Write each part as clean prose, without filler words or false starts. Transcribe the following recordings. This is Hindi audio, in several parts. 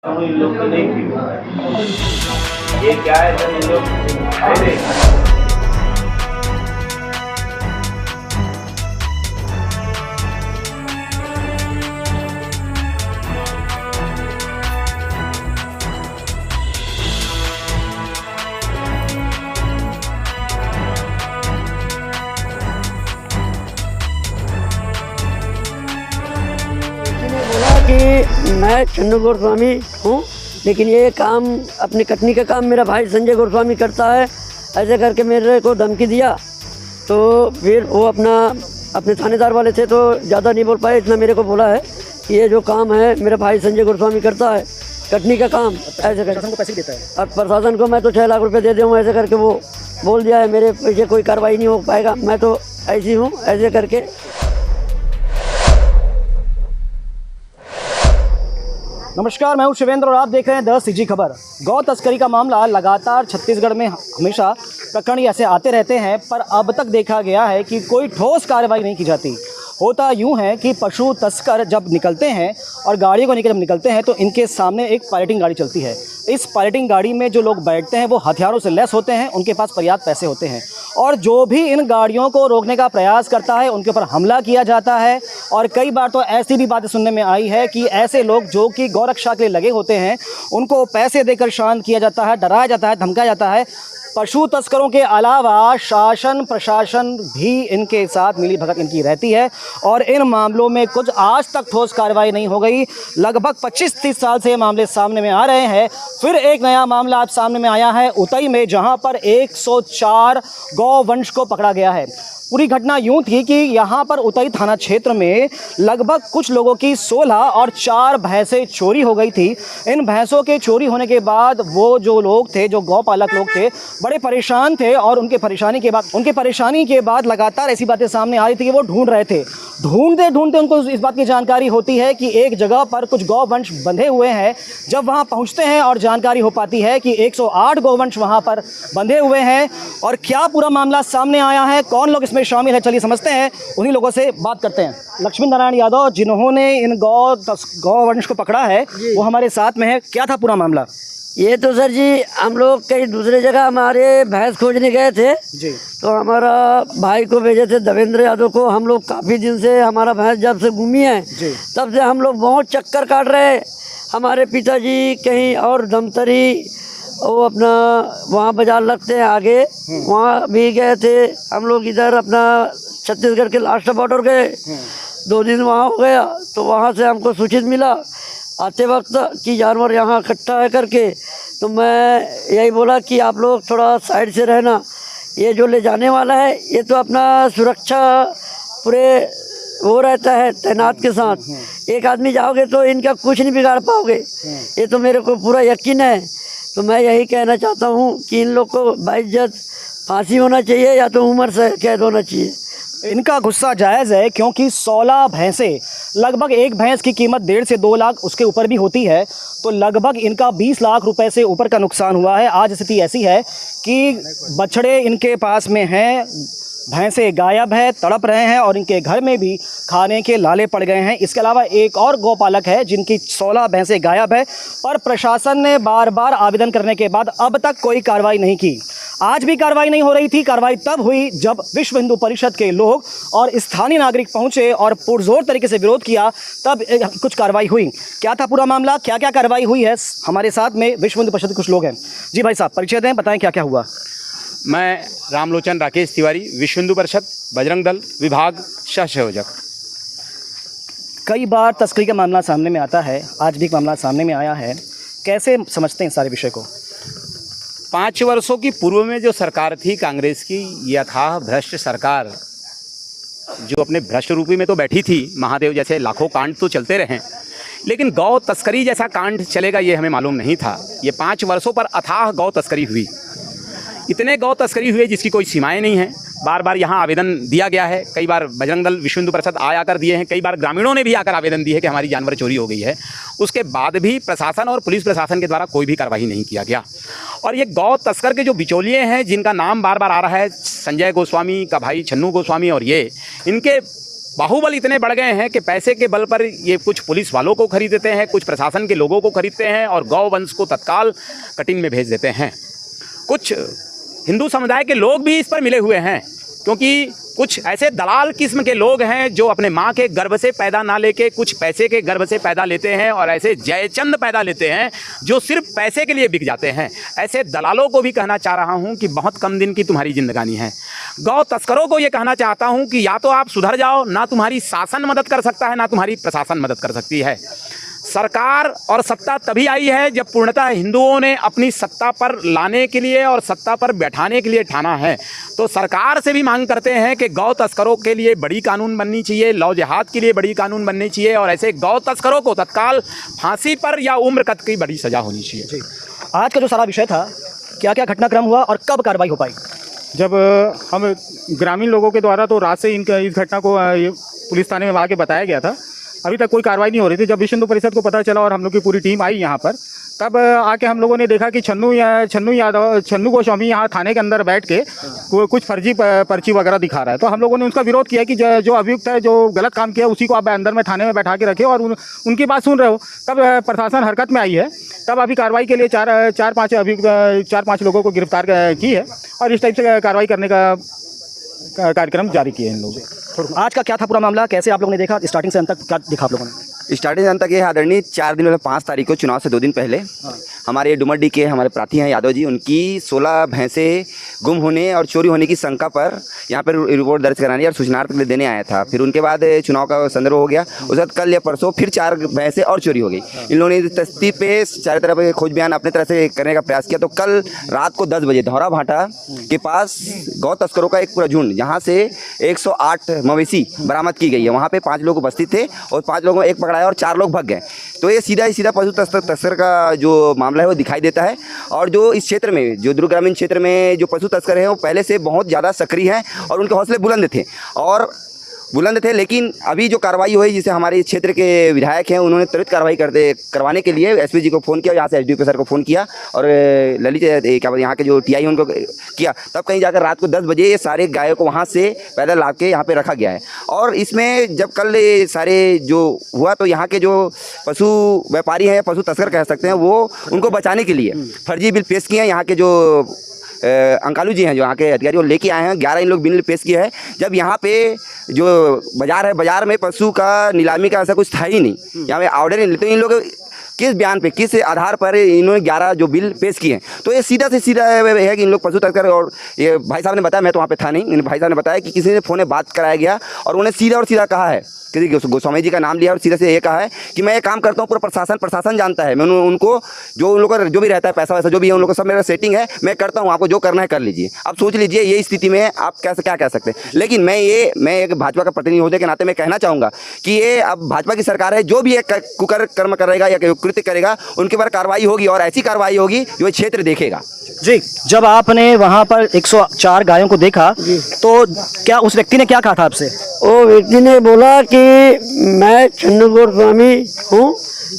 इन लोग तो नहीं थी। ये क्या है सर, इन लोग अरे बोला कि मैं चन्नू गोस्वामी हूँ, लेकिन ये काम अपनी कटनी का काम मेरा भाई संजय गोस्वामी करता है। ऐसे करके मेरे को धमकी दिया, तो फिर वो अपने थानेदार वाले थे तो ज़्यादा नहीं बोल पाए। इतना मेरे को बोला है कि ये जो काम है मेरा भाई संजय गोस्वामी करता है, कटनी का काम। ऐसे करके को पैसे देता है। अब प्रशासन को मैं तो 6 लाख रुपए दे दूँ, ऐसे करके वो बोल दिया है मेरे पीछे कोई कार्रवाई नहीं हो पाएगा। मैं तो ऐसी हूँ, ऐसे करके। नमस्कार, मैं हूं शिवेंद्र और आप देख रहे हैं द सीजी खबर। गौ तस्करी का मामला लगातार छत्तीसगढ़ में हमेशा प्रकरण ऐसे आते रहते हैं, पर अब तक देखा गया है कि कोई ठोस कार्रवाई नहीं की जाती। होता यूं है कि पशु तस्कर जब निकलते हैं और गाड़ियों को लेकर जब निकलते हैं तो इनके सामने एक पायलटिंग गाड़ी चलती है। इस पायलटिंग गाड़ी में जो लोग बैठते हैं वो हथियारों से लैस होते हैं, उनके पास पर्याप्त पैसे होते हैं, और जो भी इन गाड़ियों को रोकने का प्रयास करता है उनके ऊपर हमला किया जाता है। और कई बार तो ऐसी भी बातें सुनने में आई है कि ऐसे लोग जो कि गौरक्षा के लिए लगे होते हैं उनको पैसे देकर शांत किया जाता है, डराया जाता है, धमकाया जाता है। पशु तस्करों के अलावा शासन प्रशासन भी इनके साथ मिली भगत इनकी रहती है, और इन मामलों में कुछ आज तक ठोस कार्रवाई नहीं हो गई। लगभग 25-30 साल से ये मामले सामने में आ रहे हैं। फिर एक नया मामला आज सामने में आया है उतई में, जहां पर 104 गौवंश को पकड़ा गया है। पूरी घटना यूं थी कि यहाँ पर उतई थाना क्षेत्र में लगभग कुछ लोगों की 16 और 4 भैंसें चोरी हो गई थी। इन भैंसों के चोरी होने के बाद वो जो लोग थे, जो गौपालक लोग थे, बड़े परेशान थे, और उनके परेशानी के बाद लगातार ऐसी बातें सामने आ रही थी कि वो ढूंढ रहे थे। ढूंढते ढूंढते उनको इस बात की जानकारी होती है कि एक जगह पर कुछ गौवंश बंधे हुए हैं। जब वहाँ पहुँचते हैं और जानकारी हो पाती है कि 108 गौवंश वहाँ पर बंधे हुए हैं। और क्या पूरा मामला सामने आया है, कौन लोग इसमें शामिल है, चलिए समझते हैं। उन्हीं लोगों से बात करते हैं। लक्ष्मी नारायण यादव जिन्होंने इन गौवंश को पकड़ा है वो हमारे साथ में है। क्या था पूरा मामला? ये तो सर जी, हम लोग कहीं दूसरे जगह हमारे भैंस खोजने गए थे जी। तो हमारा भाई को भेजे थे देवेंद्र यादव को। हम लोग काफ़ी दिन से, हमारा भैंस जब से घूमी है जी, तब से हम लोग बहुत चक्कर काट रहे। हमारे पिताजी कहीं और धमतरी, वो अपना वहाँ बाजार लगते हैं आगे, वहाँ भी गए थे हम लोग। इधर अपना छत्तीसगढ़ के लास्ट बॉर्डर गए, 2 दिन वहाँ हो गया। तो वहाँ से हमको सूचित मिला आते वक्त कि जानवर यहाँ इकट्ठा है करके। तो मैं यही बोला कि आप लोग थोड़ा साइड से रहना, ये जो ले जाने वाला है ये तो अपना सुरक्षा पूरे वो रहता है तैनात के साथ। एक आदमी जाओगे तो इनका कुछ नहीं बिगाड़ पाओगे, ये तो मेरे को पूरा यकीन है। तो मैं यही कहना चाहता हूँ कि इन लोग को बाइज्जत फांसी होना चाहिए या तो उम्र से कैद होना चाहिए। इनका गुस्सा जायज़ है क्योंकि 16 भैंसें, लगभग एक भैंस की कीमत 1.5 से 2 लाख उसके ऊपर भी होती है, तो लगभग इनका 20 लाख रुपए से ऊपर का नुकसान हुआ है। आज स्थिति ऐसी है कि बछड़े इनके पास में हैं, भैंसें गायब है, तड़प रहे हैं, और इनके घर में भी खाने के लाले पड़ गए हैं। इसके अलावा एक और गौपालक है जिनकी 16 भैंसें गायब है, पर प्रशासन ने बार बार आवेदन करने के बाद अब तक कोई कार्रवाई नहीं की। आज भी कार्रवाई नहीं हो रही थी। कार्रवाई तब हुई जब विश्व हिंदू परिषद के लोग और स्थानीय नागरिक पहुंचे और पुरजोर तरीके से विरोध किया, तब कुछ कार्रवाई हुई। क्या था पूरा मामला, क्या क्या कार्रवाई हुई है, हमारे साथ में विश्व हिंदू परिषद के कुछ लोग हैं। जी भाई साहब, परिचय दें, बताएं क्या क्या हुआ। मैं रामलोचन राकेश तिवारी, विश्व हिंदू परिषद बजरंग दल विभाग सहसंयोजक। कई बार तस्करी का मामला सामने में आता है, आज भी एक मामला सामने में आया है। कैसे समझते हैं इस सारे विषय को? 5 वर्षों की पूर्व में जो सरकार थी कांग्रेस की, यथाह भ्रष्ट सरकार, जो अपने भ्रष्ट रूपी में तो बैठी थी, महादेव जैसे लाखों कांड तो चलते रहे, लेकिन गौ तस्करी जैसा कांड चलेगा ये हमें मालूम नहीं था। ये 5 वर्षों पर अथाह गौ तस्करी हुई, इतने गौ तस्करी हुई जिसकी कोई सीमाएं नहीं है। बार बार यहाँ आवेदन दिया गया है, कई बार बजरंग दल विश्व हिंदू परिषद आकर दिए हैं, कई बार ग्रामीणों ने भी आकर आवेदन दिए है कि हमारी जानवर चोरी हो गई है। उसके बाद भी प्रशासन और पुलिस प्रशासन के द्वारा कोई भी कार्रवाई नहीं किया गया। और ये गौ तस्कर के जो बिचौलिए हैं, जिनका नाम बार बार आ रहा है, संजय गोस्वामी का भाई छन्नू गोस्वामी, और ये इनके बाहुबल इतने बढ़ गए हैं कि पैसे के बल पर ये कुछ पुलिस वालों को खरीदते हैं, कुछ प्रशासन के लोगों को खरीदते हैं और गौ वंश को तत्काल कटिंग में भेज देते हैं। कुछ हिंदू समुदाय के लोग भी इस पर मिले हुए हैं, क्योंकि कुछ ऐसे दलाल किस्म के लोग हैं जो अपने माँ के गर्भ से पैदा ना लेके कुछ पैसे के गर्भ से पैदा लेते हैं और ऐसे जयचंद पैदा लेते हैं जो सिर्फ पैसे के लिए बिक जाते हैं। ऐसे दलालों को भी कहना चाह रहा हूँ कि बहुत कम दिन की तुम्हारी जिंदगानी है। गौ तस्करों को ये कहना चाहता हूँ कि या तो आप सुधर जाओ, ना तुम्हारी शासन मदद कर सकता है ना तुम्हारी प्रशासन मदद कर सकती है। सरकार और सत्ता तभी आई है जब पूर्णतः हिंदुओं ने अपनी सत्ता पर लाने के लिए और सत्ता पर बैठाने के लिए ठाना है। तो सरकार से भी मांग करते हैं कि गौ तस्करों के लिए बड़ी कानून बननी चाहिए, लौ जिहाद के लिए बड़ी कानून बननी चाहिए और ऐसे गौ तस्करों को तत्काल फांसी पर या उम्र कैद की बड़ी सज़ा होनी चाहिए। आज का जो सारा विषय था, क्या क्या घटनाक्रम हुआ और कब कार्रवाई हो पाई? जब हम ग्रामीण लोगों के द्वारा तो रात से इस घटना को पुलिस थाने में आके बताया गया था, अभी तक कोई कार्रवाई नहीं हो रही थी। जब विश्व हिंदू परिषद को पता चला और हम लोग की पूरी टीम आई यहाँ पर, तब आके हम लोगों ने देखा कि छन्नू गोस्वामी यहाँ थाने के अंदर बैठ के कुछ फर्जी पर्ची वगैरह दिखा रहा है। तो हम लोगों ने उसका विरोध किया कि जो अभियुक्त है, जो गलत काम किया, उसी को आप अंदर में थाने में बैठा के रखे और उनकी बात सुन रहे हो। तब प्रशासन हरकत में आई है। तब अभी कार्रवाई के लिए चार पाँच लोगों को गिरफ्तार की है और इस टाइप से कार्रवाई करने का कार्यक्रम जारी किए हैं इन लोगों। आज का क्या था पूरा मामला, कैसे आप लोगों ने देखा, स्टार्टिंग से अंत तक क्या देखा आप लोगों ने? स्टार्टिंग से अंत तक ये आदरणीय 4 दिन, 5 तारीख को चुनाव से 2 दिन पहले हमारे डुमरडी के हमारे प्रार्थी हैं यादव जी, उनकी 16 भैंसें गुम होने और चोरी होने की शंका पर यहाँ पर रिपोर्ट दर्ज कराने और सूचनार्थ के लिए देने आया था। फिर उनके बाद चुनाव का संदर्भ हो गया। उसके बाद कल या परसों फिर 4 भैंसें और चोरी हो गई। इन लोगों ने तस्ती पे चारों तरफ खोज बयान अपने तरह से करने का प्रयास किया। तो कल रात को 10 बजे धौरा भाटा के पास गौ तस्करों का एक पूरा झुंड, जहाँ से 108 मवेशी बरामद की गई है। वहाँ पे 5 लोग उपस्थित थे और 5 लोगों को एक पकड़ाया और 4 लोग भाग गए। तो ये सीधा पशु तस्कर का जो मामला है वो दिखाई देता है। और जो इस क्षेत्र में, जो दुर्ग ग्रामीण क्षेत्र में जो पशु तस्कर हैं, वो पहले से बहुत ज़्यादा सक्रिय हैं और उनके हौसले बुलंद थे। लेकिन अभी जो कार्रवाई हुई, जिसे हमारे इस क्षेत्र के विधायक हैं, उन्होंने त्वरित कार्रवाई करवाने के लिए एसपी जी को फ़ोन किया, यहाँ से एसडीपी सर को फ़ोन किया और ललित क्या बोलते यहाँ के जो टीआई उनको किया। तब कहीं जाकर रात को 10 बजे ये सारे गायों को वहाँ से पैदल ला के यहाँ पे रखा गया है। और इसमें जब कल ये सारे जो हुआ, तो यहाँ के जो पशु व्यापारी हैं, पशु तस्कर कह सकते हैं, वो उनको बचाने के लिए फर्जी बिल पेश किए हैं। यहाँ के जो अंकालू जी हैं, जो यहाँ के अधिकारी, वो लेके आए हैं 11 इन लोग बिल पेश किए हैं। जब यहाँ पे जो बाज़ार है, बाज़ार में पशु का नीलामी का ऐसा कुछ था ही नहीं, यहाँ पे ऑर्डर नहीं लेते। इन लोग किस बयान पे, किस आधार पर इन्होंने 11 जो बिल पेश किए हैं? तो ये सीधा से सीधा है कि इन लोग पशु तस्कर, और ये भाई साहब ने बताया, मैं तो वहाँ पे था नहीं, इन भाई साहब ने बताया कि किसी ने फ़ोन में बात कराया गया और उन्हें सीधा कहा है, किसी गोस्वामी जी का नाम लिया और सीधे से ये कहा है कि मैं ये काम करता हूँ, पूरा प्रशासन जानता है, मैं उनको जो उन लोगों का जो भी रहता है, पैसा वैसा जो भी है, उन लोगों का सब मेरा सेटिंग है, मैं करता हूँ, आपको जो करना है कर लीजिए। अब सोच लीजिए ये स्थिति में आप क्या कह सकते हैं। लेकिन मैं एक भाजपा का प्रतिनिधि होने के नाते मैं कहना चाहूँगा कि ये अब भाजपा की सरकार है, जो भी एक कुकर्म करेगा या कृत्य करेगा, उनके पर कार्रवाई होगी और ऐसी कार्रवाई होगी जो क्षेत्र देखेगा। जी, जब आपने वहाँ पर 104 गायों को देखा, तो क्या उस व्यक्ति ने क्या कहा था आपसे? वो व्यक्ति ने बोला कि मैं छन्नू गोस्वामी हूँ,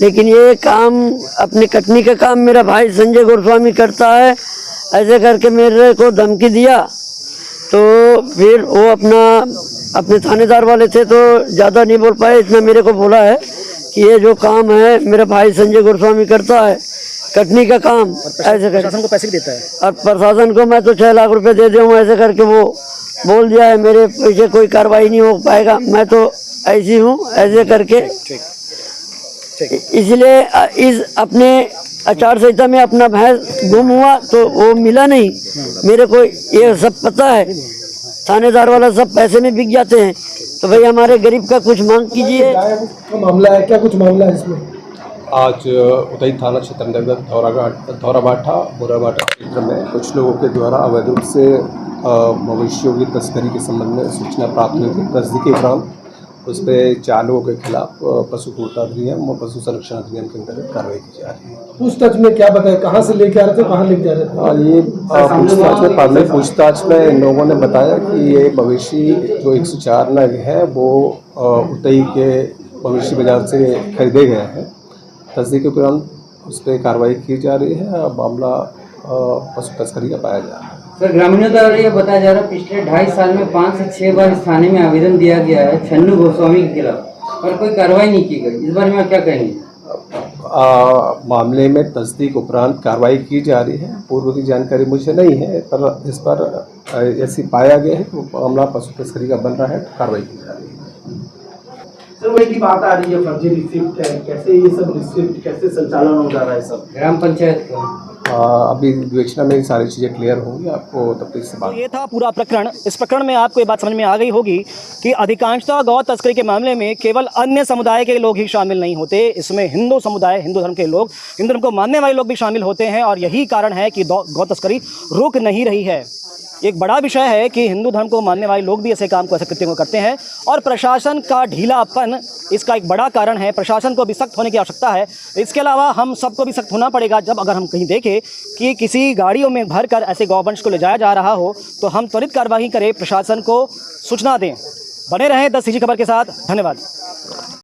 लेकिन ये काम, अपने कटनी का काम मेरा भाई संजय गोस्वामी करता है, ऐसे करके मेरे को धमकी दिया। तो फिर वो अपने थानेदार वाले थे तो ज़्यादा नहीं बोल पाए, इतना मेरे को बोला है कि ये जो काम है मेरा भाई संजय गोस्वामी करता है, कटनी का काम, ऐसे करके प्रशासन को पैसे भी देता है। और प्रशासन को मैं तो 6 लाख रुपए दे दूँ, ऐसे करके वो बोल दिया है। मेरे पीछे कोई कार्रवाई नहीं हो पाएगा, मैं तो ऐसी हूँ, ऐसे करके। इसलिए इस अपने आचार संहिता में अपना भैंस गुम हुआ तो वो मिला नहीं मेरे को, ये सब पता है। थानेदार वाला सब पैसे में बिक जाते हैं, तो भाई हमारे गरीब का कुछ मांग कीजिए। मामला है क्या, कुछ मामला है इसमें? आज उदय थाना क्षेत्र अंतर्गत धौराभाटा बुराभाटा क्षेत्र में कुछ लोगों के द्वारा अवैध रूप से मवेशियों की तस्करी के संबंध में सूचना प्राप्त हुई थी। तस्दीक के उपरांत उस पर 4 लोगों के खिलाफ पशु क्रूरता अधिनियम और पशु संरक्षण अधिनियम के अंतर्गत कार्रवाई की जा रही है। पूछताछ में क्या बताया, कहाँ से लेके आ रहे थे, कहाँ लेके जा रहे थे? ये पूछताछ में, प्राथमिक पूछताछ में इन लोगों ने बताया कि ये मवेशी जो 104 नग है वो उतई के मवेशी बाजार से खरीदे गए हैं। तस्दीक के उपरांत उस पर कार्रवाई की जा रही है। मामला पशु तस्करी का पाया जा रहा है। सर, ग्रामीणों द्वारा यह बताया जा रहा है पिछले 2.5 साल में 5 से 6 बार इस थाने में आवेदन दिया गया है छन्नू गोस्वामी के खिलाफ, पर कोई कार्रवाई नहीं की गई। इस बारे में आप क्या कहेंगे? मामले में तस्दीक उपरांत कार्रवाई की जा रही है। पूर्व की जानकारी मुझे नहीं है, पर इस पर ऐसी पाया गया है कि मामला पशु तस्करी का बन रहा है, तो कार्रवाई की जा रही है। सर वही की बात आ रही है, फर्जी रिसिप्ट है, कैसे ये सब रिसिप्ट कैसे संचालन हो जा रहा है सब ग्राम पंचायत का? अभी विवेचना में सारी चीज़ें क्लियर होंगी, आपको तफतीश से बात। तो ये था पूरा प्रकरण। इस प्रकरण में आपको ये बात समझ में आ गई होगी कि अधिकांशतः गौ तस्करी के मामले में केवल अन्य समुदाय के लोग ही शामिल नहीं होते, इसमें हिंदू समुदाय, हिंदू धर्म के लोग, हिंदू धर्म को मानने वाले लोग भी शामिल होते हैं, और यही कारण है कि गौ तस्करी रुक नहीं रही है। एक बड़ा विषय है कि हिंदू धर्म को मानने वाले लोग भी ऐसे काम को, ऐसे कृत्यों को करते हैं, और प्रशासन का ढीलापन इसका एक बड़ा कारण है। प्रशासन को भी सख्त होने की आवश्यकता है। इसके अलावा हम सबको भी सख्त होना पड़ेगा। जब अगर हम कहीं देखें कि किसी गाड़ियों में भरकर ऐसे गौवंश को ले जाया जा रहा हो, तो हम त्वरित कार्रवाई करें, प्रशासन को सूचना दें। बने रहें 10 सीजी खबर के साथ। धन्यवाद।